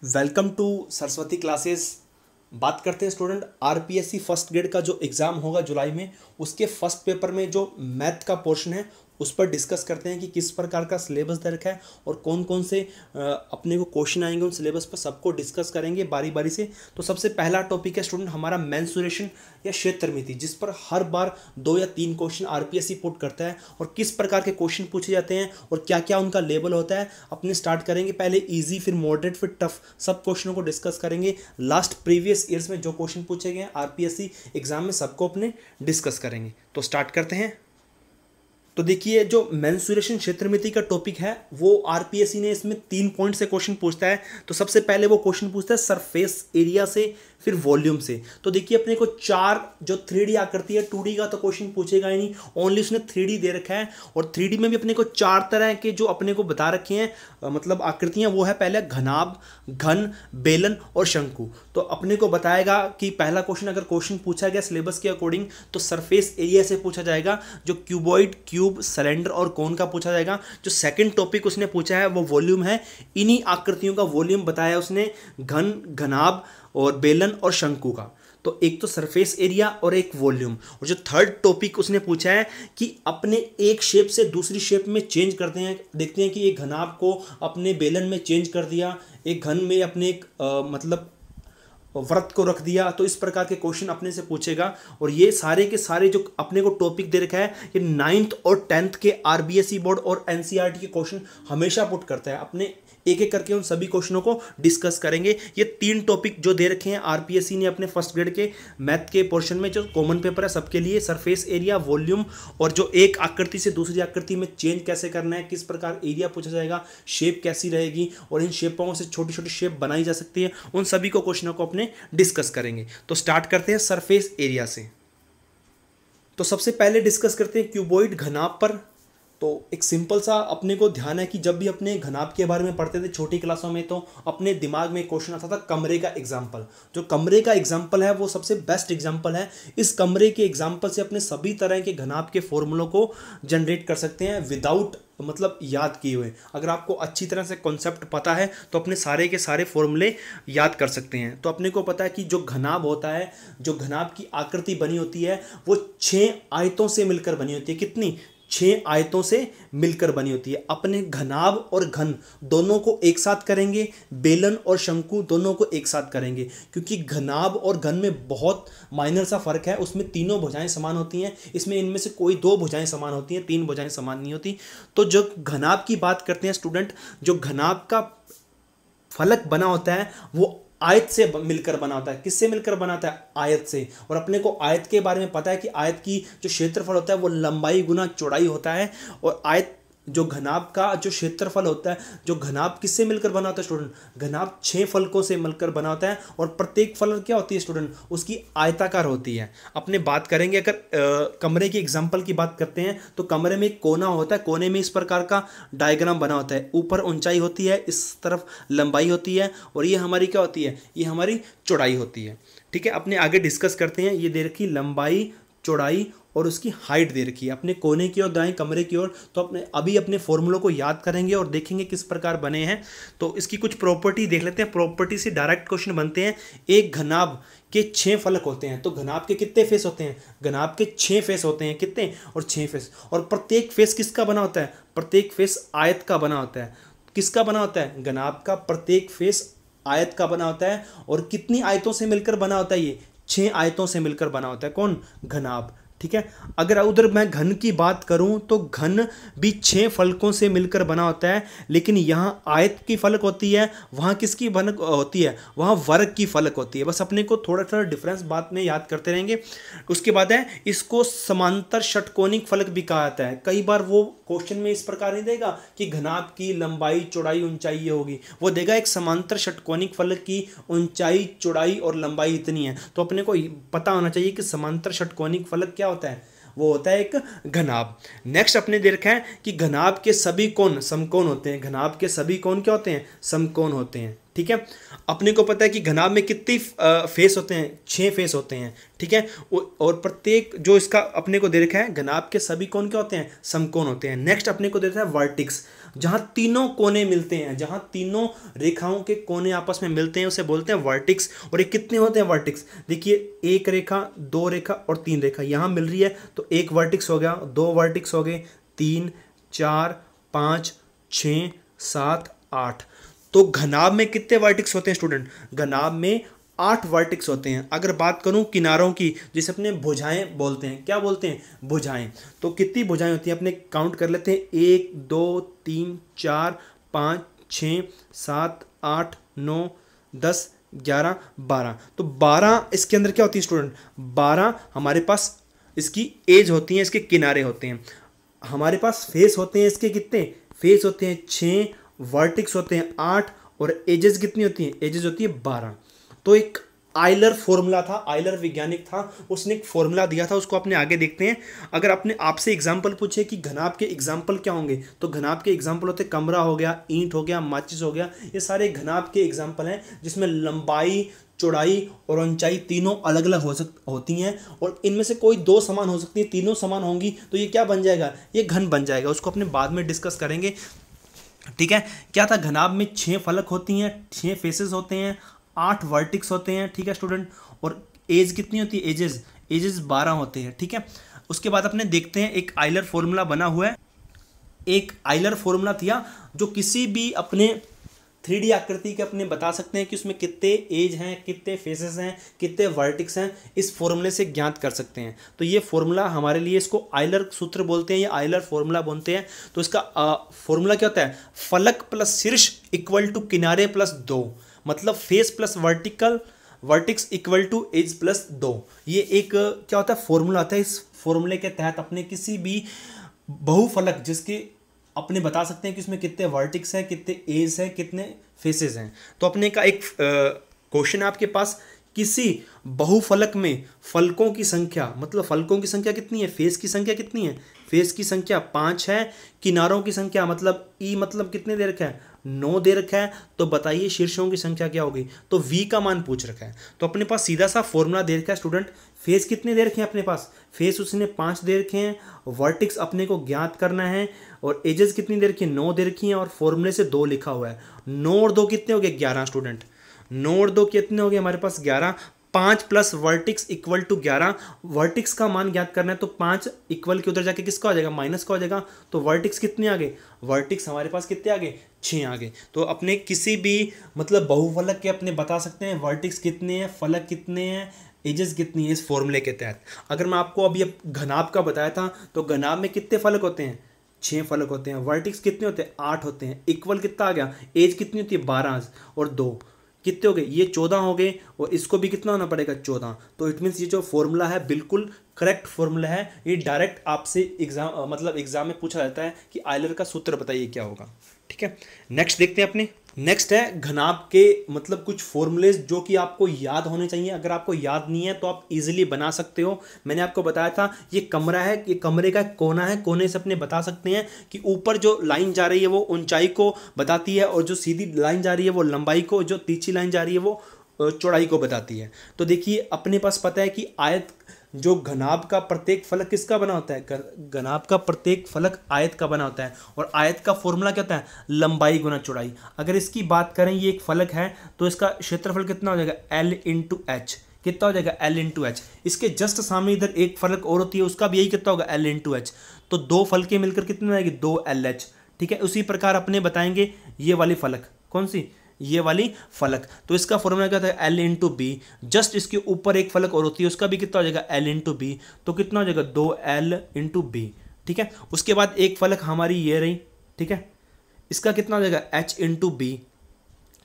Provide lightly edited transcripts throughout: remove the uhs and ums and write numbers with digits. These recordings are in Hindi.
Welcome to Saraswati classes. बात करते हैं स्टूडेंट आरपीएससी फर्स्ट ग्रेड का जो एग्ज़ाम होगा जुलाई में, उसके फर्स्ट पेपर में जो मैथ का पोर्शन है उस पर डिस्कस करते हैं कि किस प्रकार का सिलेबस दे रखा है और कौन कौन से अपने को क्वेश्चन आएंगे उन सिलेबस पर, सबको डिस्कस करेंगे बारी बारी से। तो सबसे पहला टॉपिक है स्टूडेंट हमारा मेंसुरेशन या क्षेत्रमिति, जिस पर हर बार 2 या 3 क्वेश्चन आरपीएससी पुट करता है और किस प्रकार के क्वेश्चन पूछे जाते हैं और क्या क्या उनका लेवल होता है। अपने स्टार्ट करेंगे पहले इजी, फिर मॉडरेट, फिर टफ, सब क्वेश्चनों को डिस्कस करेंगे। लास्ट प्रीवियस ईयर्स में जो क्वेश्चन पूछे गए हैं आरपीएससी एग्जाम में, सबको अपने डिस्कस करेंगे। तो स्टार्ट करते हैं। तो देखिए, जो मेंसुरेशन क्षेत्रमिति का टॉपिक है वो आरपीएससी ने इसमें 3 पॉइंट से क्वेश्चन पूछता है। तो सबसे पहले वो क्वेश्चन पूछता है सरफेस एरिया से, फिर वॉल्यूम से। तो देखिए, अपने को 4 जो 3D आकृति है, 2D का तो क्वेश्चन पूछेगा ही नहीं, ओनली उसने 3D दे रखा है। और 3D में भी अपने को 4 तरह के जो अपने को बता रखे हैं मतलब आकृतियां, वो है पहले घनाभ, घन, बेलन और शंकु। तो अपने को बताएगा कि पहला क्वेश्चन अगर क्वेश्चन पूछा गया सिलेबस के अकॉर्डिंग तो सरफेस एरिया से पूछा जाएगा, जो क्यूबॉइड, क्यूब, सिलेंडर और कोन का पूछा जाएगा। जो सेकंड टॉपिक उसने पूछा है वो वॉल्यूम है, इन्हीं आकृतियों का वॉल्यूम बताया उसने, घन, घनाभ और बेलन और शंकु का। तो एक तो सरफेस एरिया और एक वॉल्यूम। और जो थर्ड टॉपिक उसने पूछा है कि अपने एक शेप से दूसरी शेप में चेंज करते हैं, देखते हैं कि एक घनाभ को अपने बेलन में चेंज कर दिया, एक घन में अपने एक मतलब व्रत को रख दिया। तो इस प्रकार के क्वेश्चन अपने से पूछेगा। और ये सारे के सारे जो अपने को टॉपिक दे रखा है, ये 9th और 10th के आरबीएससी बोर्ड और एनसीईआरटी के क्वेश्चन हमेशा पुट करता है। अपने एक एक करके उन सभी क्वेश्चनों को डिस्कस करेंगे। ये 3 टॉपिक जो दे रखे हैं आरपीएससी ने अपने फर्स्ट ग्रेड के मैथ के पोर्शन में, जो कॉमन पेपर है सबके लिए, सरफेस एरिया, वॉल्यूम और जो एक आकृति से दूसरी आकृति में चेंज कैसे करना है, किस प्रकार एरिया पूछा जाएगा, शेप कैसी रहेगी और इन शेपों से छोटी छोटी शेप बनाई जा सकती है, उन सभी को क्वेश्चनों को अपने डिस्कस करेंगे। तो स्टार्ट करते हैं सरफेस एरिया से। तो सबसे पहले डिस्कस करते हैं क्यूबॉइड घनाभ पर। तो एक सिंपल सा अपने को ध्यान है कि जब भी अपने घनाभ के बारे में पढ़ते थे छोटी क्लासों में, तो अपने दिमाग में क्वेश्चन आता था कमरे का एग्जाम्पल। जो कमरे का एग्जाम्पल है वो सबसे बेस्ट एग्जाम्पल है। इस कमरे के एग्जाम्पल से अपने सभी तरह के घनाभ के फॉर्मूलों को जनरेट कर सकते हैं विदाउट मतलब याद किए हुए। अगर आपको अच्छी तरह से कॉन्सेप्ट पता है तो अपने सारे के सारे फॉर्मूले याद कर सकते हैं। तो अपने को पता है कि जो घनाभ होता है, जो घनाभ की आकृति बनी होती है वो 6 आयतों से मिलकर बनी होती है। कितनी? 6 आयतों से मिलकर बनी होती है। अपने घनाभ और घन दोनों को एक साथ करेंगे, बेलन और शंकु दोनों को एक साथ करेंगे, क्योंकि घनाभ और घन में बहुत माइनर सा फर्क है। उसमें तीनों भुजाएं समान होती हैं, इसमें इनमें से कोई 2 भुजाएं समान होती हैं, 3 भुजाएं समान नहीं होती। तो जो घनाभ की बात करते हैं स्टूडेंट, जो घनाभ का फलक बना होता है वो आयत से मिलकर बना होता है। किससे मिलकर बनाता है? आयत से। और अपने को आयत के बारे में पता है कि आयत की जो क्षेत्रफल होता है वो लंबाई गुना चौड़ाई होता है। और आयत जो घनाभ का जो क्षेत्रफल होता है, जो घनाभ किससे मिलकर बना होता है स्टूडेंट? घनाभ 6 फलकों से मिलकर बना होता है। और प्रत्येक फलक क्या होती है स्टूडेंट? उसकी आयताकार होती है। अपने बात करेंगे अगर कमरे की एग्जांपल की बात करते हैं तो कमरे में एक कोना होता है, कोने में इस प्रकार का डायग्राम बना होता है। ऊपर ऊंचाई होती है, इस तरफ लंबाई होती है और ये हमारी क्या होती है? ये हमारी चौड़ाई होती है। ठीक है, अपने आगे डिस्कस करते हैं। ये दे रखी लंबाई, चौड़ाई और उसकी हाइट दे रखी है अपने कोने की और दाएं कमरे की ओर। तो अपने फॉर्मूलों को याद करेंगे और देखेंगे किस प्रकार बने हैं। तो इसकी कुछ प्रॉपर्टी देख लेते हैं। प्रॉपर्टी से डायरेक्ट क्वेश्चन बनते हैं। एक घनाभ के 6 फलक होते हैं। तो घनाभ के कितने फेस होते हैं? घनाभ के 6 फेस होते हैं। कितने? और 6 फेस। और प्रत्येक फेस किसका बना होता है? प्रत्येक फेस आयत का बना होता है। किसका बना होता है? घनाभ का प्रत्येक फेस आयत का बना होता है। और कितनी आयतों से मिलकर बना होता है? ये 6 आयतों से मिलकर बना होता है। कौन? घनाभ। ठीक है, अगर उधर मैं घन की बात करूं तो घन भी 6 फलकों से मिलकर बना होता है, लेकिन यहाँ आयत की फलक होती है, वहाँ किसकी फलक होती है? वहाँ वर्ग की फलक होती है। बस अपने को थोड़ा थोड़ा डिफरेंस बात में याद करते रहेंगे। उसके बाद है, इसको समांतर षटकोणिक फलक भी कहा जाता है। कई बार वो क्वेश्चन में इस प्रकार नहीं देगा कि घनाभ की लंबाई, चौड़ाई, ऊंचाई ये होगी, वो देगा एक समांतर षटकोणिक फलक की ऊंचाई, चौड़ाई और लंबाई इतनी है। तो अपने को पता होना चाहिए कि समांतर षटकोणिक फलक क्या होता है? वो होता है एक घनाभ। नेक्स्ट अपने दे रखा है कि घनाभ के सभी कोण समकोण होते हैं। घनाभ के सभी कोण क्या होते हैं? समकोण होते हैं। ठीक है, अपने को पता है कि घनाभ में कितनी फेस होते हैं? 6 फेस होते हैं। ठीक है, और प्रत्येक जो इसका अपने को दे रखा है, घनाभ के सभी कोण क्या होते हैं? समकोण होते हैं। नेक्स्ट अपने को दे रखा है वर्टिक्स। जहां तीनों कोने मिलते हैं, जहां तीनों रेखाओं के कोने आपस में मिलते हैं उसे बोलते हैं वर्टिक्स। और ये कितने होते हैं वर्टिक्स? देखिए एक रेखा, दो रेखा और तीन रेखा यहां मिल रही है तो एक वर्टिक्स हो गया, दो वर्टिक्स हो गए, 3 4 5 6 7 8। तो घनाभ में कितने वर्टिक्स होते हैं स्टूडेंट? घनाभ में 8 वर्टिक्स होते हैं। अगर बात करूं किनारों की, जिसे अपने भुजाएं बोलते हैं, क्या बोलते हैं? भुजाएं। तो कितनी भुजाएं होती हैं अपने काउंट कर लेते हैं, 1 2 3 4 5 6 7 8 9 10 11 12। तो 12 इसके अंदर क्या होती है स्टूडेंट? 12 हमारे पास इसकी एज होती है, इसके किनारे होते हैं। हमारे पास फेस होते हैं, इसके कितने फेस होते हैं? 6, वर्टिक्स होते हैं 8 और एजेस कितनी होती हैं? एजेस होती है 12। तो एक आइलर फॉर्मूला था, आइलर वैज्ञानिक था, उसने एक फॉर्मूला दिया था, उसको अपने आगे देखते हैं। अगर अपने आपसे एग्जाम्पल पूछे कि घनाभ के एग्जाम्पल क्या होंगे, तो घनाभ के एग्जाम्पल होते कमरा हो गया, ईंट हो गया, माचिस हो गया। ये सारे घनाभ के एग्जाम्पल हैं जिसमें लंबाई, चौड़ाई और ऊंचाई तीनों अलग अलग होती हैं और इनमें से कोई दो समान हो सकती है, तीनों समान होंगी तो ये क्या बन जाएगा? ये घन बन जाएगा। उसको अपने बाद में डिस्कस करेंगे, ठीक है। क्या था? घनाभ में 6 फलक होती हैं, 6 फेसेस होते हैं, 8 वर्टिक्स होते हैं, ठीक है स्टूडेंट। और एज कितनी होती है? एजेस 12 होते हैं, ठीक है। उसके बाद अपने देखते हैं एक आइलर फॉर्मूला बना हुआ है, एक आइलर फॉर्मूला दिया जो किसी भी अपने 3D आकृति के अपने बता सकते हैं कि उसमें कितने एज हैं, कितने फेसेस हैं, कितने वर्टिक्स हैं, इस फॉर्मूले से ज्ञात कर सकते हैं। तो ये फॉर्मूला हमारे लिए, इसको आइलर सूत्र बोलते हैं या आइलर फॉर्मूला बोलते हैं। तो इसका फॉर्मूला क्या होता है? फलक प्लस शीर्ष इक्वल टू किनारे प्लस 2, मतलब face plus vertices equal to edge plus 2। ये एक क्या होता है? फॉर्मूला आता है। इस फॉर्मूले के तहत अपने किसी भी बहुफलक जिसके अपने बता सकते हैं कि उसमें कितने वर्टिक्स हैं, कितने एज हैं, कितने फेसेस हैं। तो अपने का एक क्वेश्चन है आपके पास, किसी बहुफलक में फलकों की संख्या, मतलब फलकों की संख्या कितनी है? फेस की संख्या कितनी है? फेस की संख्या 5 है। किनारों की संख्या मतलब ई मतलब कितने दे रखा है? 9 दे रखा है। तो बताइए शीर्षों की संख्या क्या होगी? तो v का मान पूछ रखा है। तो अपने पास सीधा सा फॉर्मूला दे रखा है स्टूडेंट। फेस कितने दे रखे हैं अपने पास? फेस उसने 5 दे रखे हैं। वर्टिक्स अपने को ज्ञात करना है और एजेस कितनी दे रखी है? 9 दे रखी हैं और फॉर्मूले से 2 लिखा हुआ है। 9 और 2 कितने हो गए? 11 स्टूडेंट। 9 और 2 कितने हो गए हमारे पास? 11। 5 plus vertices equal to 11। Vertices का मान ज्ञात करना है तो 5 इक्वल के उधर जाके किसका हो जाएगा? माइनस का हो जाएगा। तो वर्टिक्स कितने आ गए? वर्टिक्स हमारे पास कितने आ गए? 6 आ गए। तो अपने किसी भी मतलब बहुफलक के अपने बता सकते हैं वर्टिक्स कितने हैं, फलक कितने हैं, एजेस कितनी है इस फॉर्मूले के तहत। अगर मैं आपको अभी घनाभ का बताया था तो घनाभ में कितने फलक होते हैं? 6 फलक होते हैं। वर्टिक्स कितने होते हैं? 8 होते हैं। इक्वल कितना आ गया? एज कितनी होती है? 12 और 2 कितने हो गए? ये 14 हो गए और इसको भी कितना होना पड़ेगा? 14। तो इट मीन्स ये जो फॉर्मूला है बिल्कुल करेक्ट फॉर्मूला है। ये डायरेक्ट आपसे एग्जाम में पूछा जाता है कि आइलर का सूत्र बताइए क्या होगा, ठीक है। नेक्स्ट देखते हैं अपने। नेक्स्ट है घनाभ के मतलब कुछ फॉर्मूलेज जो कि आपको याद होने चाहिए। अगर आपको याद नहीं है तो आप इजीली बना सकते हो। मैंने आपको बताया था ये कमरा है, ये कमरे का कोना है, कोने से अपने बता सकते हैं कि ऊपर जो लाइन जा रही है वो ऊंचाई को बताती है और जो सीधी लाइन जा रही है वो लंबाई को, जो तिरछी लाइन जा रही है वो चौड़ाई को बताती है। तो देखिए अपने पास पता है कि आयत जो घनाभ का प्रत्येक फलक किसका बना होता है? घनाभ का प्रत्येक फलक आयत का बना होता है और आयत का फॉर्मूला क्या होता है? लंबाई गुना चौड़ाई। अगर इसकी बात करें ये एक फलक है तो इसका क्षेत्रफल कितना हो जाएगा? L into H. कितना हो जाएगा? L into H. इसके जस्ट सामने इधर एक फलक और होती है उसका भी यही कितना होगा? L into H. तो 2 फलकें मिलकर कितनी आएगी? 2LH, ठीक है। उसी प्रकार अपने बताएंगे ये वाली फलक, कौन सी? ये वाली फलक। तो इसका फॉर्मूला क्या होता है? L into B. जस्ट इसके ऊपर एक फलक और होती है उसका भी कितना हो जाएगा? L into B. तो कितना हो जाएगा? 2L इंटू बी, ठीक है। उसके बाद एक फलक हमारी ये रही, ठीक है। इसका कितना हो जाएगा? H into B.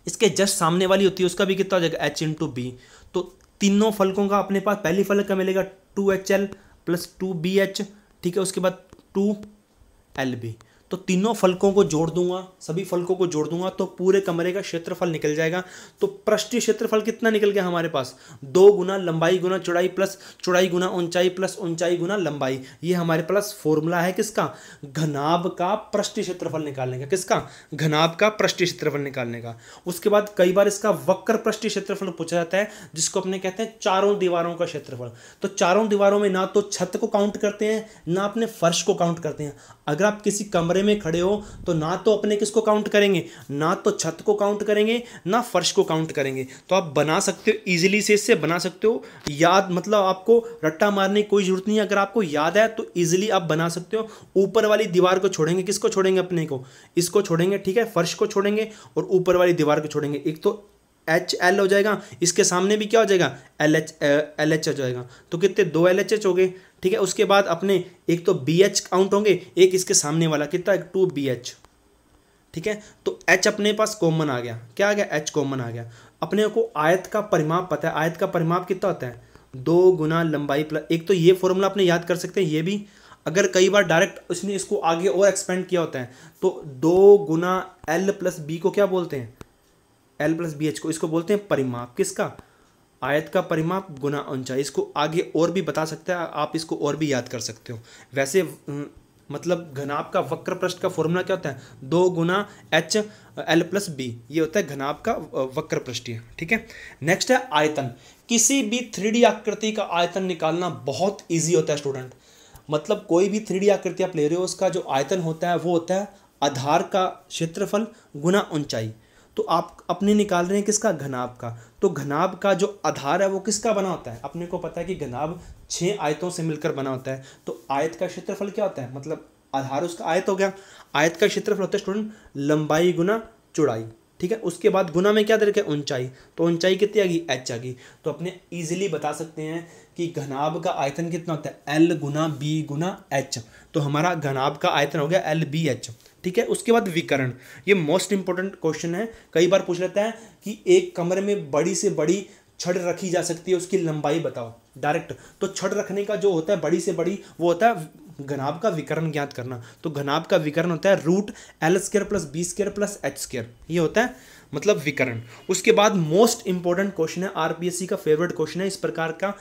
इसके जस्ट सामने वाली होती है उसका भी कितना हो जाएगा? H into B. तो तीनों फलकों का अपने पास पहली फलक का मिलेगा 2HL प्लस 2BH, ठीक है। उसके बाद 2LB। तो तीनों फलकों को जोड़ दूंगा, सभी फलकों को जोड़ दूंगा तो पूरे कमरे का क्षेत्रफल निकल जाएगा। तो पृष्ठीय क्षेत्रफल कितना निकल गया हमारे पास? 2 गुना लंबाई गुना चौड़ाई प्लस चौड़ाई गुना ऊंचाई प्लस ऊंचाई गुना लंबाई। ये हमारे पास फॉर्मूला है किसका? घनाभ का पृष्ठीय क्षेत्रफल निकालने का। किसका? घनाभ का पृष्ठीय क्षेत्रफल निकालने का। उसके बाद कई बार इसका वक्र पृष्ठीय क्षेत्रफल पूछा जाता है जिसको अपने कहते हैं चारों दीवारों का क्षेत्रफल। तो चारों दीवारों में ना तो छत को काउंट करते हैं ना अपने फर्श को काउंट करते हैं। अगर आप किसी कमरे कमरे में खड़े हो तो ना तो अपने किसको काउंट करेंगे, ना तो छत को काउंट करेंगे, ना फर्श को काउंट करेंगे। तो आप बना सकते हो इजीली से, इससे बना सकते हो याद, मतलब आपको रट्टा मारने की कोई जरूरत नहीं है। अगर आपको याद है तो इजीली आप बना सकते हो। ऊपर वाली दीवार को छोड़ेंगे, किसको छोड़ेंगे, अपने को, इसको छोड़ेंगे, ठीक है, फर्श को छोड़ेंगे और ऊपर वाली दीवार को छोड़ेंगे। एक तो एच एल हो जाएगा, इसके सामने भी क्या हो जाएगा, एल एच हो जाएगा। तो कितने, 2 LHH हो गए, ठीक है। उसके बाद अपने एक तो बी एच काउंट होंगे, एक इसके सामने वाला कितना, 2 BH, ठीक है। तो एच अपने पास कॉमन आ गया, क्या आ गया, एच कॉमन आ गया। अपने को आयत का परिमाप पता है, आयत का परिमाप कितना होता है, 2 गुना लंबाई प्लस, एक तो ये फॉर्मूला अपने याद कर सकते हैं, ये भी। अगर कई बार डायरेक्ट उसने इसको आगे और एक्सपेंड किया होता है तो 2 गुना L प्लस बी को क्या बोलते हैं, L प्लस BH को, इसको बोलते हैं परिमाप, किसका, आयत का परिमाप गुना ऊंचाई। इसको आगे और भी बता सकते हैं आप, इसको और भी याद कर सकते हो। वैसे मतलब घनाभ का वक्र पृष्ठ का फॉर्मूला क्या होता है, 2 गुना H L प्लस बी, ये होता है घनाभ का वक्र पृष्ठीय, ठीक है। नेक्स्ट है आयतन। किसी भी 3D आकृति का आयतन निकालना बहुत ईजी होता है स्टूडेंट। मतलब कोई भी 3D आकृति आप ले रहे हो, उसका जो आयतन होता है वो होता है आधार का क्षेत्रफल गुना ऊंचाई। तो आप अपने निकाल रहे हैं किसका, घनाभ का। तो घनाभ का जो आधार है वो किसका बना होता है, अपने को पता है कि घनाभ 6 आयतों से मिलकर बना होता है। तो आयत का क्षेत्रफल क्या होता है, मतलब आधार उसका आयत हो गया। आयत का क्षेत्रफल होता है स्टूडेंट लंबाई गुना चौड़ाई, ठीक है। उसके बाद गुना में क्या दे रखा है, ऊंचाई। तो ऊंचाई कितनी आ गई, एच आ गई। तो अपने इजीली बता सकते हैं कि घनाभ का आयतन कितना होता है, एल गुना बी गुना एच। तो हमारा घनाभ का आयतन हो गया LBH, ठीक है। उसके बाद विकर्ण, ये मोस्ट इंपॉर्टेंट क्वेश्चन है, कई बार पूछ लेता है कि एक कमरे में बड़ी से बड़ी छड़ रखी जा सकती है, उसकी लंबाई बताओ डायरेक्ट। तो छड़ रखने का जो होता है बड़ी से बड़ी, वो होता है घनाभ का विकर्ण ज्ञात करना। तो घनाभ का विकर्ण होता है √L² + B² + H², ये होता है मतलब विकर्ण। उसके बाद मोस्ट इंपॉर्टेंट क्वेश्चन है, RPSC का फेवरेट क्वेश्चन है, इस प्रकार का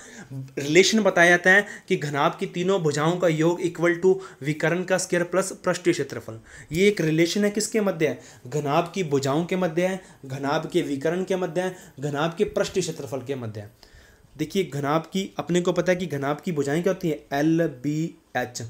रिलेशन बताया जाता है कि घनाभ की तीनों भुजाओं का योग इक्वल टू विकर्ण का स्क्वायर प्लस पृष्ठीय क्षेत्रफल। ये एक रिलेशन है, किसके मध्य है, घनाभ की भुजाओं के मध्य है, घनाभ के विकर्ण के मध्य है, घनाभ के पृष्ठीय क्षेत्रफल के मध्य है। देखिए घनाभ की, अपने को पता है कि घनाभ की भुजाएं क्या होती हैं, LBH।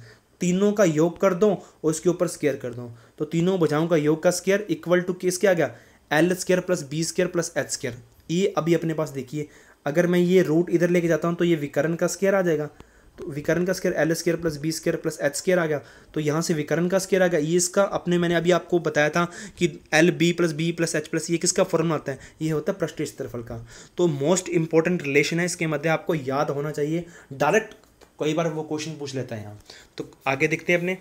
तीनों का योग कर दो और उसके ऊपर स्क्वायर कर दो, तो तीनों भुजाओं का योग का स्क्वायर इक्वल टू किसके आ गया, L² + B² + H²। ये अभी अपने पास देखिए, अगर मैं ये रूट इधर लेके जाता हूँ तो ये विकर्ण का स्क्वायर आ जाएगा। तो विकर्ण का स्क्वायर L² + B² + H² आ गया। तो यहाँ से विकर्ण का स्क्वायर आ गया। ये इसका अपने, मैंने अभी आपको बताया था कि LB + B + H+, ये किसका फॉर्मूला होता है, ये होता है पृष्ठीय क्षेत्रफल का। तो मोस्ट इंपॉर्टेंट रिलेशन है, इसके मध्य आपको याद होना चाहिए। डायरेक्ट कई बार वो क्वेश्चन पूछ लेता है यहाँ। तो आगे देखते हैं अपने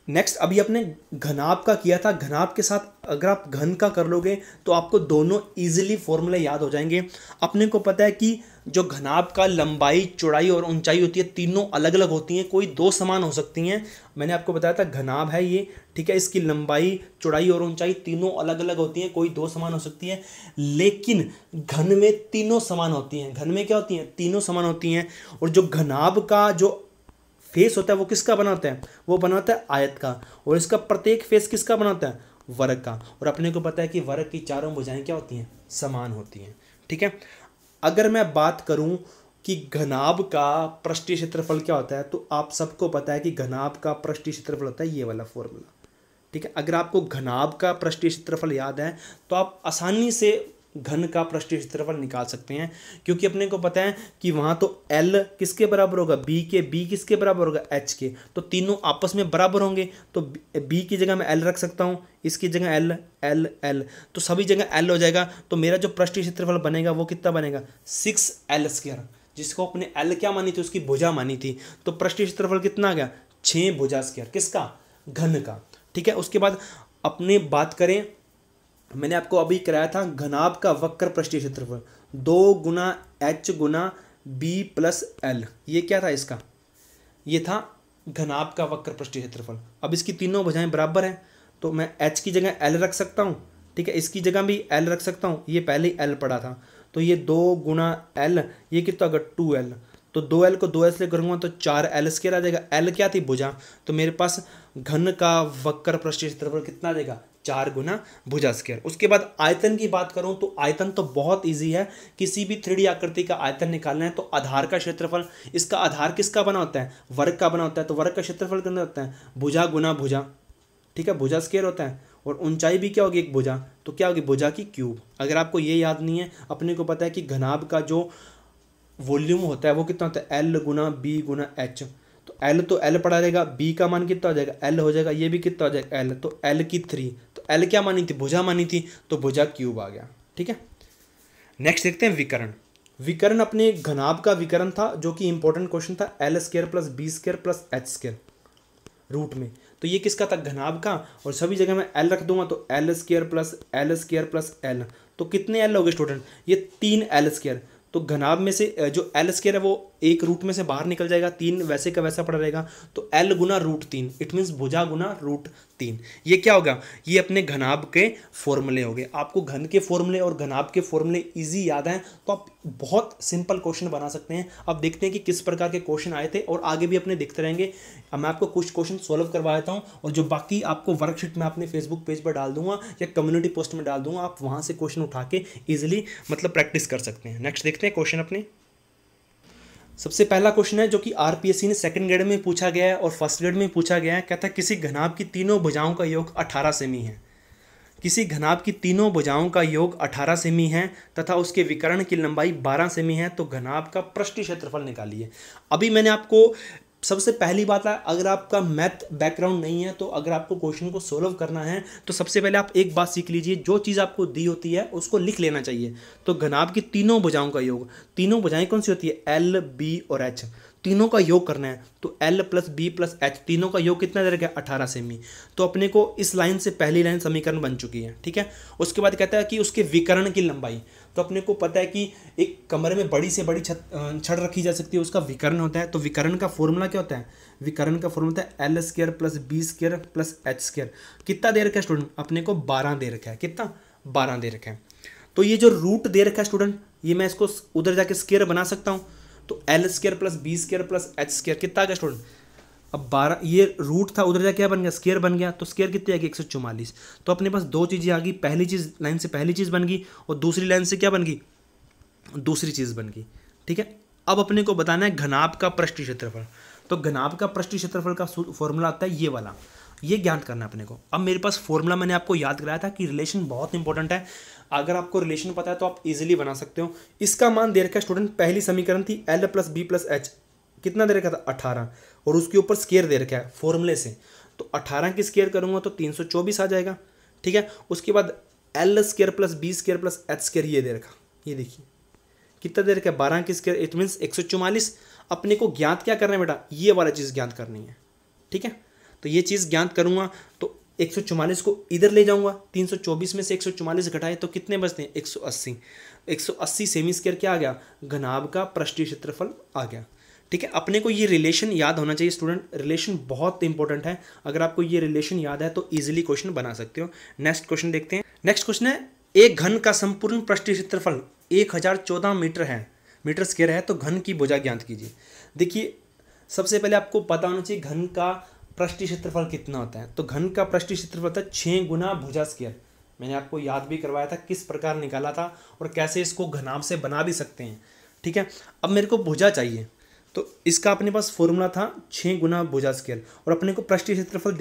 नेक्स्ट। अभी अपने घनाभ का किया था, घनाभ के साथ अगर आप घन का कर लोगे तो आपको दोनों इजीली फॉर्मूले याद हो जाएंगे। अपने को पता है कि जो घनाभ का लंबाई चौड़ाई और ऊंचाई होती है, तीनों अलग अलग होती हैं, कोई दो समान हो सकती हैं। मैंने आपको बताया था घनाभ है ये, ठीक है, इसकी लंबाई चौड़ाई और ऊंचाई तीनों अलग अलग होती हैं, कोई दो समान हो सकती हैं। लेकिन घन में तीनों समान होती हैं। घन में क्या होती हैं, तीनों समान होती हैं। और जो घनाभ का जो फेस होता है वो किसका बना होता है, वो बना होता है आयत का। और इसका प्रत्येक फेस किसका बना होता है, वर्ग का। और अपने को पता है कि वर्ग की चारों भुजाएं क्या होती हैं, समान होती हैं, ठीक है। अगर मैं बात करूं कि घनाभ का पृष्ठीय क्षेत्रफल क्या होता है, तो आप सबको पता है कि घनाभ का पृष्ठीय क्षेत्रफल होता है ये वाला फॉर्मूला, ठीक है। अगर आपको घनाभ का पृष्ठीय क्षेत्रफल याद है तो आप आसानी से घन का पृष्ठीय क्षेत्रफल निकाल सकते हैं, क्योंकि अपने को पता है कि वहाँ तो L किसके बराबर होगा, B किसके बराबर होगा, H के। तो तीनों आपस में बराबर होंगे, तो B की जगह मैं L रख सकता हूँ, इसकी जगह L, तो सभी जगह L हो जाएगा। तो मेरा जो पृष्ठीय क्षेत्रफल बनेगा वो कितना बनेगा, 6L², जिसको अपने L क्या मानी थी, उसकी भुजा मानी थी। तो पृष्ठीय क्षेत्रफल कितना आ गया, 6 भुजा स्क्वायर, किसका, घन का, ठीक है। उसके बाद अपने बात करें, मैंने आपको अभी कराया था घनाभ का वक्र पृष्ठीय क्षेत्रफल 2 गुना H गुना B + L। ये क्या था इसका, ये था घनाभ का वक्र पृष्ठीय क्षेत्रफल। अब इसकी तीनों भुजाएं बराबर हैं, तो मैं H की जगह L रख सकता हूँ, ठीक है, इसकी जगह भी L रख सकता हूँ। ये पहले ही L पड़ा था, तो ये 2 गुना L, ये कितना होगा 2L। तो 2L को 2S से करूँगा तो 4L² आ जाएगा। L क्या थी, भुजा। तो मेरे पास घन का वक्र पृष्ठीय क्षेत्रफल कितना आ जाएगा, 4 गुना भुजा स्क्वायर। उसके बाद आयतन की बात करूं तो आयतन तो बहुत इजी है। किसी भी 3D आकृति का आयतन निकालना है तो आधार का क्षेत्रफल, इसका आधार किसका बना होता है, वर्ग का बना होता है। तो वर्ग का क्षेत्रफल कितना होता है, भुजा गुना भुजा, ठीक है, भुजा स्क्वायर होता है, और ऊंचाई भी क्या होगी, एक भुजा, तो क्या होगी, भुजा की क्यूब। अगर आपको ये याद नहीं है, अपने को पता है कि घनाभ का जो वॉल्यूम होता है वो कितना होता है, एल गुना बी गुना एच। तो एल तो एल पड़ा रहेगा, बी का मान कितना हो जाएगा, एल हो जाएगा, ये भी कितना हो जाएगा, एल, तो एल की 3, तो एल क्या मानी थी, भुजा मानी थी, तो भुजा क्यूब आ गया। ठीक है, नेक्स्ट देखते हैं विकर्ण। विकर्ण अपने घनाभ का विकर्ण था, जो कि इंपॉर्टेंट क्वेश्चन था, L square plus B square plus H square root में। तो ये किसका था, घनाभ का, और सभी जगह मैं एल रख दूंगा, तो एल स्क्वायर प्लस एल, तो कितने एल हो गए स्टूडेंट, ये 3 एल स्क्वायर। तो घनाभ में से जो एल स्क्वायर है वो एक रूट में से बाहर निकल जाएगा, 3 वैसे का वैसा पड़ा रहेगा, तो एल गुना रूट 3, इट मीन्स भुजा गुना रूट 3। ये क्या होगा, ये अपने घनाभ के फॉर्मूले हो गए। आपको घन के फॉर्मूले और घनाभ के फॉर्मूले इजी याद हैं तो आप बहुत सिंपल क्वेश्चन बना सकते हैं। अब देखते हैं कि किस प्रकार के क्वेश्चन आए थे, और आगे भी अपने देखते रहेंगे। अब मैं आपको कुछ क्वेश्चन सॉल्व करवा देता हूँ, और जो बाकी आपको वर्कशीट मैं अपने फेसबुक पेज पर डाल दूंगा या कम्युनिटी पोस्ट में डाल दूंगा, आप वहाँ से क्वेश्चन उठा के ईजिली मतलब प्रैक्टिस कर सकते हैं। नेक्स्ट देखते हैं क्वेश्चन अपने। सबसे पहला क्वेश्चन है जो कि आरपीएससी ने सेकंड ग्रेड में पूछा गया है और फर्स्ट ग्रेड में पूछा गया है। कहता है किसी घनाभ की तीनों भुजाओं का योग 18 सेमी है। किसी घनाभ की तीनों भुजाओं का योग 18 सेमी है तथा उसके विकर्ण की लंबाई 12 सेमी है, तो घनाभ का पृष्ठीय क्षेत्रफल निकालिए। अभी मैंने आपको सबसे पहली बात है, अगर आपका मैथ बैकग्राउंड नहीं है, तो अगर आपको क्वेश्चन को सोल्व करना है तो सबसे पहले आप एक बात सीख लीजिए, जो चीज़ आपको दी होती है उसको लिख लेना चाहिए। तो घनाभ की तीनों भुजाओं का योग, तीनों भुजाएं कौन सी होती है, एल बी और एच, तीनों का योग करना है। तो L plus B plus H, तीनों का योग कितना दे रखा है, 18 सेमी। तो अपने को इस लाइन से पहली लाइन समीकरण बन चुकी है। ठीक है, उसके बाद कहता है कि उसके विकर्ण की लंबाई। तो अपने को पता है कि एक कमरे में बड़ी से बड़ी छड़ रखी जा सकती है, उसका विकर्ण होता है। तो विकर्ण का फॉर्मूला क्या होता है, विकर्ण का फॉर्मूला होता है L square plus B square plus H square. कितना दे रखा है स्टूडेंट, अपने को 12 दे रखा है। कितना, 12 दे रखा है। तो ये जो रूट दे रखा है स्टूडेंट, ये मैं इसको उधर जाके स्क्वायर बना सकता हूँ। तो L square plus B square plus H square कितना आ गया स्टूडेंट, अब 12, ये रूट था उधर जाके क्या बन गया, स्क्वायर बन गया। तो स्क्वायर कितनी आ गई, 144। तो अपने पास दो चीज़ें आ गई, पहली चीज़ लाइन से पहली चीज़ बन गई और दूसरी लाइन से क्या बन गई, दूसरी चीज़ बन गई। ठीक है, अब अपने को बताना है घनाभ का पृष्ठीय क्षेत्रफल। तो घनाभ का पृष्ठीय क्षेत्रफल का फॉर्मूला आता है ये वाला, ये ज्ञान करना है अपने को। अब मेरे पास फॉर्मूला मैंने आपको याद कराया था कि रिलेशन बहुत इंपॉर्टेंट है। अगर आपको रिलेशन पता है तो आप इजीली बना सकते हो। इसका मान दे रखा है स्टूडेंट, पहली समीकरण थी L plus B plus H, कितना दे रखा था, 18, और उसके ऊपर स्क्वायर दे रखा है फॉर्मूले से। तो 18 की स्क्वायर करूंगा तो 324 आ जाएगा। ठीक है, उसके बाद L square plus B square plus H square ये दे रखा, ये देखिए कितना दे रखा है, 12 की स्क्वायर, इट मीन्स 144। अपने को ज्ञात क्या करना है बेटा, ये वाला चीज़ ज्ञात करनी है। ठीक है, तो ये चीज़ ज्ञात करूंगा तो 144 को इधर ले जाऊंगा, 324 में से 144 घटाए तो कितने बचते हैं, 180। 180 सेमी स्क्वायर क्या आ गया, घनाभ का पृष्ठीय क्षेत्रफल आ गया। ठीक है, अपने को ये रिलेशन याद होना चाहिए स्टूडेंट, रिलेशन बहुत इंपॉर्टेंट है। अगर आपको ये रिलेशन याद है तो इजीली क्वेश्चन बना सकते हो। नेक्स्ट क्वेश्चन देखते हैं। नेक्स्ट क्वेश्चन है, एक घन का संपूर्ण पृष्ठीय क्षेत्रफल 1014 मीटर है, मीटर स्क्वायर है, तो घन की भुजा ज्ञात कीजिए। देखिए, सबसे पहले आपको पता होना चाहिए घन का पृष्ठीय क्षेत्रफल कितना होता है। तो घन का पृष्ठीय क्षेत्रफल होता है 6 गुना भुजा स्क्वायर। मैंने आपको याद भी करवाया था किस प्रकार निकाला था और कैसे इसको घनाभ से बना भी सकते हैं। ठीक है, अब मेरे को भुजा चाहिए, तो इसका अपने पास फॉर्मूला था 6 गुना भुजा स्क्वायर, और अपने को पृष्ठीय क्षेत्रफल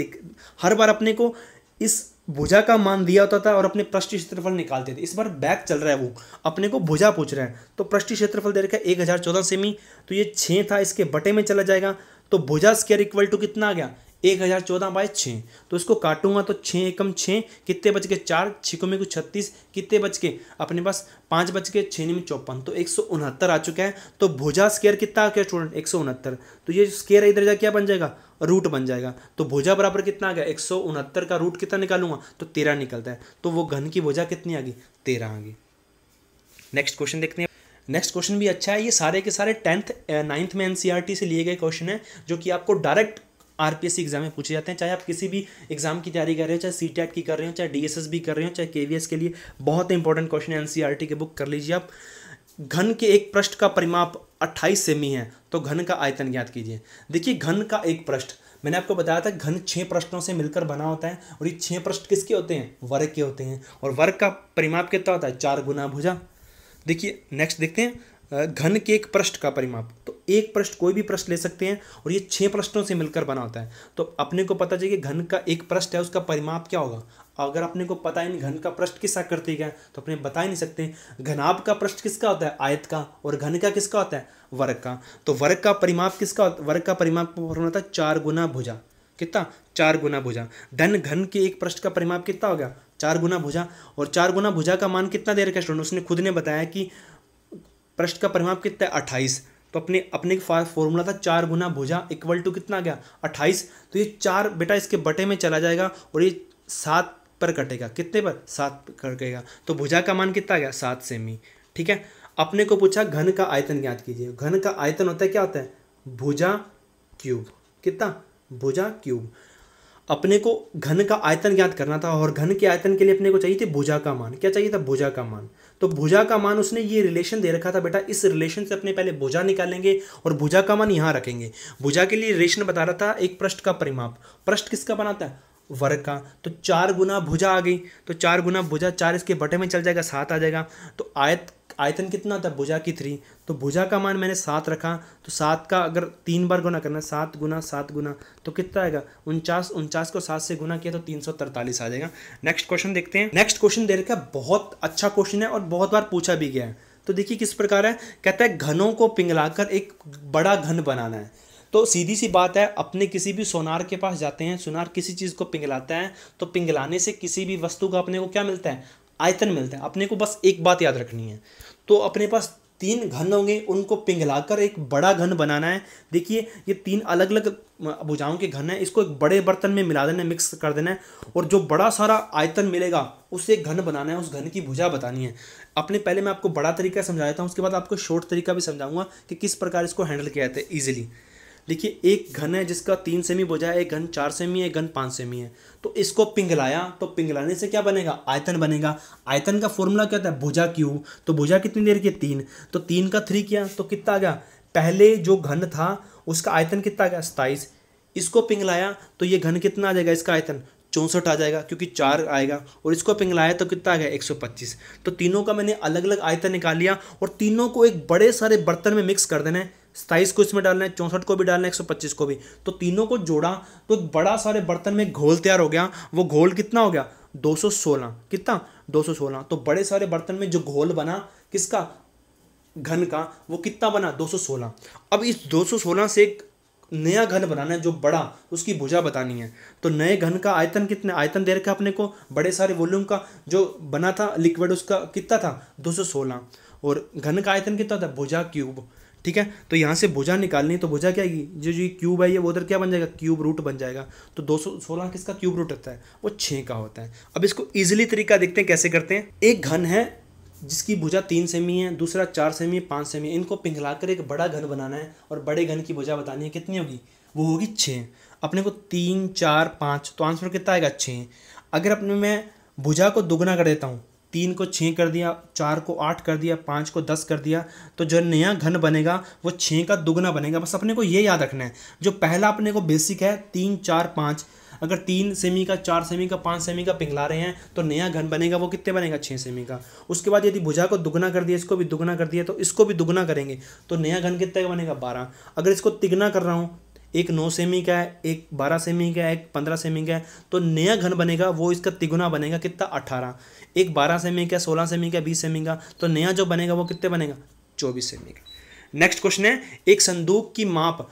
हर बार अपने को इस भुजा का मान दिया होता था और अपने पृष्ठीय क्षेत्रफल निकालते थे। इस बार बैक चल रहा है, वो अपने को भुजा पूछ रहा है। तो पृष्ठीय क्षेत्रफल दे रखा है 1014 सेमी, तो ये 6 था, इसके बटे में चला जाएगा। तो भुजा स्क्वायर इक्वल टू कितना आ गया, 1014/6। तो इसको काटूंगा तो 6 एकम 6, कितने बच गए, 4, 6 में कुछ 36, कितने बच गए अपने पास, 5 बच गए, 6 में 54, तो 169 आ चुका है। तो भुजा स्क्वायर कितना आ गया स्टूडेंट, 169। तो ये स्क्वायर इधर जा क्या बन जाएगा, रूट बन जाएगा। तो भुजा बराबर कितना आ गया, 169 का रूट कितना निकालूंगा, तो 13 निकलता है। तो वो घन की भुजा कितनी आ गई, 13 आ गई। नेक्स्ट क्वेश्चन देखते हैं। नेक्स्ट क्वेश्चन भी अच्छा है, ये सारे के सारे 10th 9th में एनसीईआरटी से लिए गए क्वेश्चन है, जो कि आपको डायरेक्ट आरपीएससी एग्जाम में पूछे जाते हैं। चाहे आप किसी भी एग्जाम की तैयारी कर रहे हो, चाहे सीटेट की कर रहे हो, चाहे डीएसएस भी कर रहे हो, चाहे केवीएस के लिए बहुत इंपॉर्टेंट क्वेश्चन है। एनसीईआरटी के बुक कर लीजिए आप। घन के एक पृष्ठ का परिमाप 28 सेमी है, तो घन का आयतन ज्ञात कीजिए। देखिए, घन का एक पृष्ठ, मैंने आपको बताया था घन 6 पृष्ठों से मिलकर बना होता है, और ये 6 पृष्ठ किसके होते हैं, वर्ग के होते हैं, और वर्ग का परिमाप कितना होता है, 4 गुना भुजा। देखिए नेक्स्ट देखते हैं, घन के एक पृष्ठ का परिमाप। तो एक पृष्ठ कोई भी पृष्ठ ले सकते हैं और ये 6 पृष्ठों से मिलकर बना होता है। तो अपने को पता चाहिए कि घन का एक पृष्ठ है उसका परिमाप क्या होगा। अगर अपने को पता है नहीं घन का पृष्ठ किस आकृति का है तो अपने बता ही नहीं सकते। घनाभ का पृष्ठ किसका होता है, आयत का, और घन का किसका होता है, वर्ग का। तो वर्ग का परिमाप किसका, वर्ग का परिमाप होता है 4 गुना भुजा। कितना, 4 गुना भुजा। धन घन के एक पृष्ठ का परिमाप कितना हो गया, 4 गुना भुजा। और 4 गुना भुजा का मान कितना दे रखा है स्टूडेंट, उसने खुद ने बताया कि पृष्ठ का परिमाप कितना है, 28। तो अपने फॉर्मूला था 4 गुना भुजा इक्वल टू कितना आ गया, 28। तो ये 4 बेटा इसके बटे में चला जाएगा और ये 7 पर कटेगा। कितने पर, 7 पर कटेगा। तो भुजा का मान कितना आ गया, 7 सेमी। ठीक है। अपने को पूछा घन का आयतन ज्ञात कीजिए। घन का आयतन होता है क्या होता है, भुजा क्यूब। कितना, भुजा क्यूब। अपने को घन का आयतन ज्ञात करना था और घन के आयतन के लिए अपने को चाहिए थी भुजा का मान। क्या चाहिए था, भुजा का मान। तो भुजा का मान उसने ये रिलेशन दे रखा था बेटा, इस रिलेशन से अपने पहले भुजा निकालेंगे और भुजा का मान यहाँ रखेंगे। भुजा के लिए रिलेशन बता रहा था एक पृष्ठ का परिमाप। पृष्ठ किसका बनाता है, वर्ग का। तो 4 गुना भुजा आ गई। तो 4 गुना भुजा, 4 इसके बटे में चल जाएगा, 7 आ जाएगा। तो आयतन कितना था, भुजा की 3। तो भुजा का मान मैंने 7 रखा। तो 7 का अगर 3 बार गुना करना, 7 गुना 7 गुना, तो कितना आएगा 49। 49 को 7 से गुना किया तो 343 आ जाएगा। नेक्स्ट क्वेश्चन देखते हैं। नेक्स्ट क्वेश्चन दे रखा है, बहुत अच्छा क्वेश्चन है और बहुत बार पूछा भी गया है। तो देखिए किस प्रकार है, कहता है घनों को पिघलाकर एक बड़ा घन बनाना है। तो सीधी सी बात है, अपने किसी भी सोनार के पास जाते हैं, सोनार किसी चीज़ को पिघलाता है तो पिघलाने से किसी भी वस्तु का अपने को क्या मिलता है, आयतन मिलता है। अपने को बस एक बात याद रखनी है। तो अपने पास 3 घन होंगे, उनको पिघलाकर एक बड़ा घन बनाना है। देखिए ये 3 अलग अलग भुजाओं के घन है, इसको एक बड़े बर्तन में मिला देना है, मिक्स कर देना है और जो बड़ा सारा आयतन मिलेगा उससे एक घन बनाना है, उस घन की भुजा बतानी है। अपने पहले मैं आपको बड़ा तरीका समझाया था, उसके बाद आपको शॉर्ट तरीका भी समझाऊंगा कि किस प्रकार इसको हैंडल किया जाता है ईजिली। देखिए एक घन है जिसका 3 सेमी भुजा है, एक घन 4 सेमी है, एक घन 5 सेमी है। तो इसको पिघलाया तो पिघलाने से क्या बनेगा, आयतन बनेगा। आयतन का फॉर्मूला क्या होता है, भुजा क्यूब। तो भुजा कितनी देर की, 3। तो 3 का 3 किया तो कितना आ गया, पहले जो घन था उसका आयतन कितना आ गया, 27। इसको पिघलाया तो ये घन कितना आ जाएगा, इसका आयतन 64 आ जाएगा क्योंकि 4 आएगा। और इसको पिघलाया तो कितना आ गया, 125। तो तीनों का मैंने अलग अलग आयतन निकाल लिया और तीनों को एक बड़े सारे बर्तन में मिक्स कर देना है। 27 को इसमें डालना है, 64 को भी डालना है, 125 को भी। तो तीनों को जोड़ा तो एक बड़ा सारे बर्तन में घोल तैयार हो गया। वो घोल कितना हो गया, 216। कितना, 216। तो बड़े सारे बर्तन में जो घोल बना किसका, घन का, वो कितना बना, 216। अब इस 216 से एक नया घन बनाना है जो बड़ा, उसकी भुजा बतानी है। तो नए घन का आयतन कितना, आयतन दे रखा अपने को बड़े सारे वॉल्यूम का, जो बना था लिक्विड उसका कितना था, 216। और घन का आयतन कितना था, भुजा क्यूब। ठीक है। तो यहाँ से भुजा निकालनी है तो भुजा क्या आएगी, जो जो क्यूब है ये वो उधर क्या बन जाएगा, क्यूब रूट बन जाएगा। तो 216 किसका क्यूब रूट होता है, वो 6 का होता है। अब इसको इजीली तरीका देखते हैं कैसे करते हैं। एक घन है जिसकी भुजा 3 सेमी है, दूसरा 4 सेमी, 5 सेमी। इनको पिघलाकर एक बड़ा घन बनाना है और बड़े घन की भुजा बतानी है, कितनी होगी, वो होगी 6। अपने को 3, 4, 5, तो आंसर कितना आएगा, 6। अगर अपने मैं भुजा को दुगना कर देता हूँ, 3 को 6 कर दिया, 4 को 8 कर दिया, 5 को 10 कर दिया, तो जो नया घन बनेगा वो 6 का दुगना बनेगा। बस अपने को ये याद रखना है। जो पहला अपने को बेसिक है 3, 4, 5, अगर 3 सेमी का, 4 सेमी का, 5 सेमी का पिघला रहे हैं तो नया घन बनेगा वो कितने बनेगा, 6 सेमी का। उसके बाद यदि भुजा को दुगना कर दिया, इसको भी दुगना कर दिया, तो इसको भी दुगना करेंगे तो नया घन कितने का बनेगा, 12। अगर इसको तिगना कर रहा हूँ, एक 9 सेमी का है, एक 12 सेमी का है, एक 15 सेमी का है, तो नया घन बनेगा वो इसका तिगुना बनेगा, कितना, 18। एक 12 सेमी का, 16 सेमी का, 20 सेमी का, तो नया जो बनेगा वो कितने बनेगा, 24 सेमी का। नेक्स्ट क्वेश्चन है, एक संदूक की माप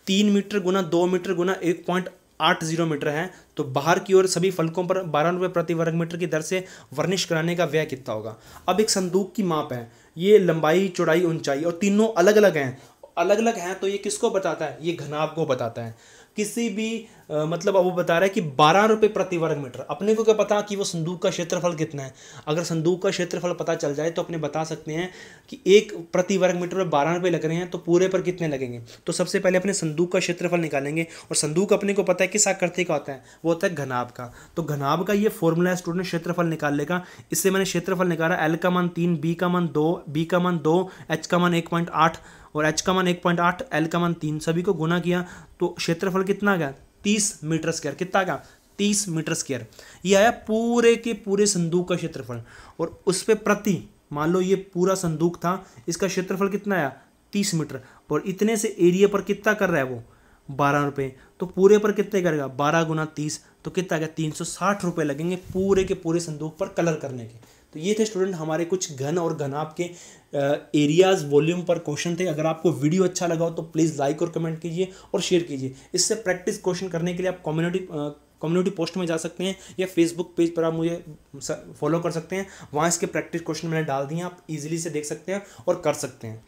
3 मीटर गुना 2 मीटर गुना 1.80 मीटर है, तो बाहर की ओर सभी फलकों पर 12 रुपये प्रति वर्ग मीटर की दर से वर्निश कराने का व्यय कितना होगा। अब एक संदूक की माप है, ये लंबाई, चौड़ाई, ऊंचाई और तीनों अलग अलग हैं। अलग अलग हैं तो ये किसको बताता है, ये घनाभ को बताता है। किसी भी मतलब अब वो बता रहा है कि 12 रुपये प्रति वर्ग मीटर। अपने को क्या पता कि वो संदूक का क्षेत्रफल कितना है। अगर संदूक का क्षेत्रफल पता चल जाए तो अपने बता सकते हैं कि एक प्रति वर्ग मीटर में 12 रुपये लग रहे हैं तो पूरे पर कितने लगेंगे। तो सबसे पहले अपने संदूक का क्षेत्रफल निकालेंगे और संदूक अपने को पता है किस आकृति का होता है, वो होता है घनाभ का। तो घनाभ का ये फॉर्मूला है स्टूडेंट, क्षेत्रफल निकाल लेगा। इससे मैंने क्षेत्रफल निकाला, एल का मान 3, बी का मान 2, बी का मान 2, एच का मान 1.8 और एच का मान 1.8, एल का मान 3, सभी को गुना किया तो क्षेत्रफल कितना आ गया, 30 मीटर स्क्वायर। कितना आ गया, 30 मीटर स्क्वायर। ये आया पूरे के पूरे संदूक का क्षेत्रफल। और उस पे प्रति मान लो ये पूरा संदूक था, इसका क्षेत्रफल कितना आया 30 मीटर, और इतने से एरिया पर कितना कर रहा है वो 12 रुपये, तो पूरे पर कितने करेगा 12 गुना 30, तो कितना आ गया 360 रुपये लगेंगे पूरे के पूरे संदूक पर कलर करने के। तो ये थे स्टूडेंट हमारे कुछ घन और घनाभ के एरियाज वॉल्यूम पर क्वेश्चन थे। अगर आपको वीडियो अच्छा लगा हो तो प्लीज़ लाइक और कमेंट कीजिए और शेयर कीजिए। इससे प्रैक्टिस क्वेश्चन करने के लिए आप कम्युनिटी पोस्ट में जा सकते हैं या फेसबुक पेज पर आप मुझे फॉलो कर सकते हैं, वहाँ इसके प्रैक्टिस क्वेश्चन मैंने डाल दिए हैं, आप इजीली से देख सकते हैं और कर सकते हैं।